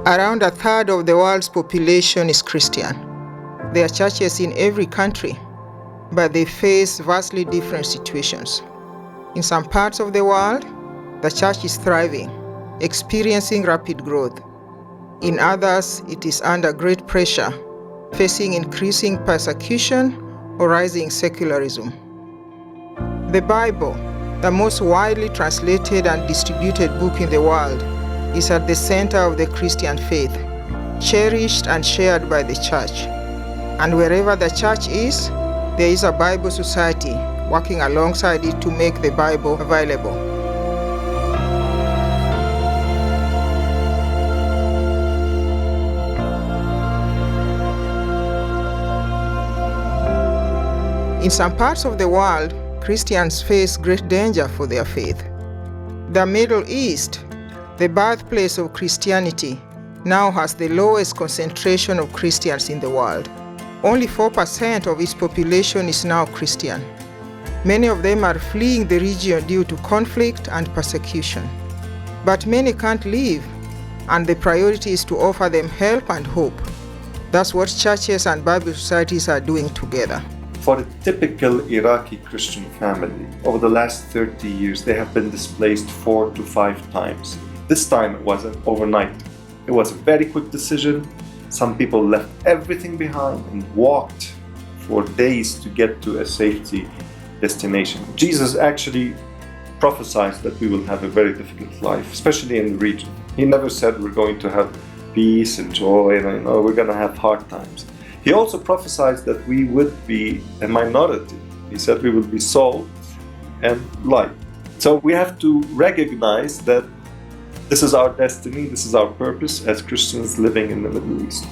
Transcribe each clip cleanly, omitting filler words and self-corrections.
Around a third of the world's population is Christian. There are churches in every country, but they face vastly different situations. In some parts of the world, the church is thriving, experiencing rapid growth. In others, it is under great pressure, facing increasing persecution or rising secularism. The Bible, the most widely translated and distributed book in the world, is at the center of the Christian faith, cherished and shared by the church. And wherever the church is, there is a Bible society working alongside it to make the Bible available. In some parts of the world, Christians face great danger for their faith. The Middle East, the birthplace of Christianity, now has the lowest concentration of Christians in the world. Only 4% of its population is now Christian. Many of them are fleeing the region due to conflict and persecution. But many can't leave, and the priority is to offer them help and hope. That's what churches and Bible societies are doing together. For a typical Iraqi Christian family, over the last 30 years, they have been displaced 4 to 5 times. This time it wasn't overnight. It was a very quick decision. Some people left everything behind and walked for days to get to a safety destination. Jesus actually prophesied that we will have a very difficult life, especially in the region. He never said we're going to have peace and joy and we're going to have hard times. He also prophesied that we would be a minority. He said we will be salt and light. So we have to recognize that this is our destiny, this is our purpose as Christians living in the Middle East.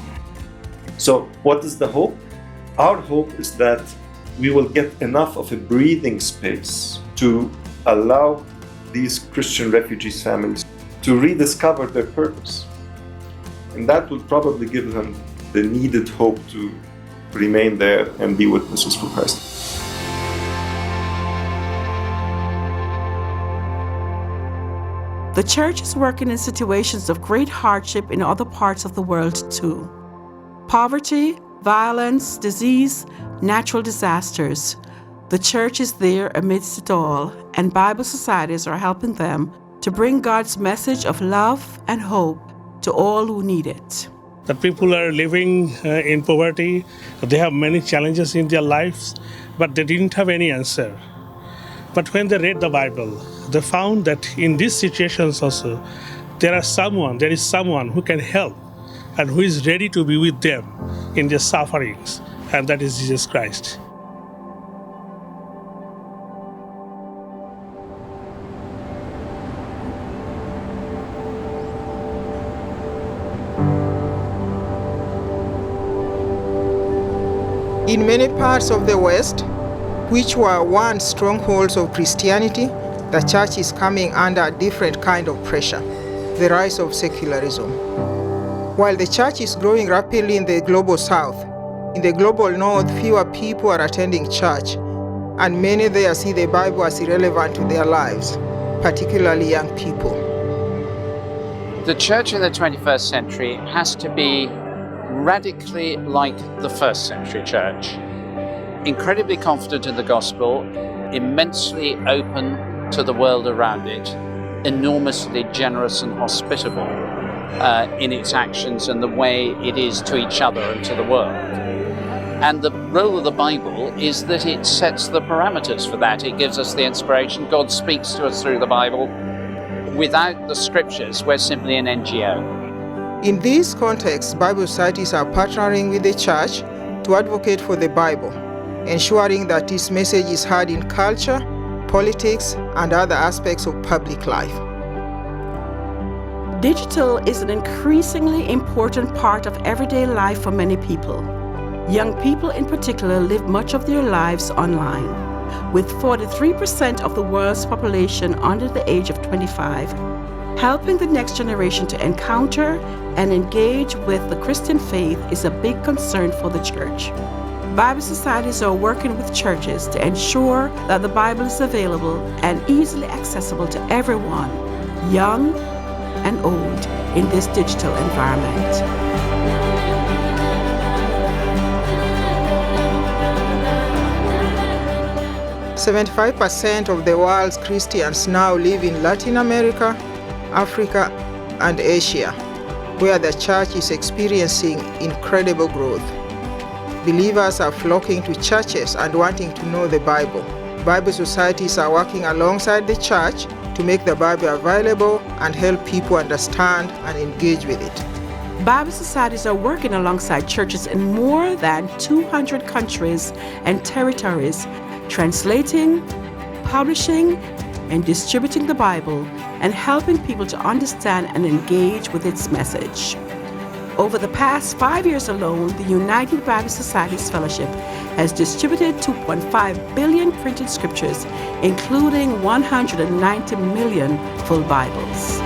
So what is the hope? Our hope is that we will get enough of a breathing space to allow these Christian refugees families to rediscover their purpose. And that will probably give them the needed hope to remain there and be witnesses for Christ. The church is working in situations of great hardship in other parts of the world too. Poverty, violence, disease, natural disasters. The church is there amidst it all, and Bible societies are helping them to bring God's message of love and hope to all who need it. The people are living in poverty. They have many challenges in their lives, but they didn't have any answer. But when they read the Bible, they found that in these situations also, there is someone who can help and who is ready to be with them in their sufferings, and that is Jesus Christ. In many parts of the West, which were once strongholds of Christianity, the church is coming under a different kind of pressure, the rise of secularism. While the church is growing rapidly in the global South, in the global North, fewer people are attending church, and many there see the Bible as irrelevant to their lives, particularly young people. The church in the 21st century has to be radically like the first century church. Incredibly confident in the gospel, immensely open to the world around it, enormously generous and hospitable in its actions and the way it is to each other and to the world. And the role of the Bible is that it sets the parameters for that. It gives us the inspiration. God speaks to us through the Bible. Without the scriptures, we're simply an NGO. In this context, Bible societies are partnering with the church to advocate for the Bible, ensuring that its message is heard in culture, politics, and other aspects of public life. Digital is an increasingly important part of everyday life for many people. Young people in particular live much of their lives online, with 43% of the world's population under the age of 25. Helping the next generation to encounter and engage with the Christian faith is a big concern for the church. Bible societies are working with churches to ensure that the Bible is available and easily accessible to everyone, young, and old in this digital environment. 75% of the world's Christians now live in Latin America, Africa, and Asia, where the church is experiencing incredible growth. Believers are flocking to churches and wanting to know the Bible. Bible societies are working alongside the church to make the Bible available and help people understand and engage with it. Bible societies are working alongside churches in more than 200 countries and territories, translating, publishing, and distributing the Bible and helping people to understand and engage with its message. Over the past 5 years alone, the United Bible Societies Fellowship has distributed 2.5 billion printed scriptures, including 190 million full Bibles.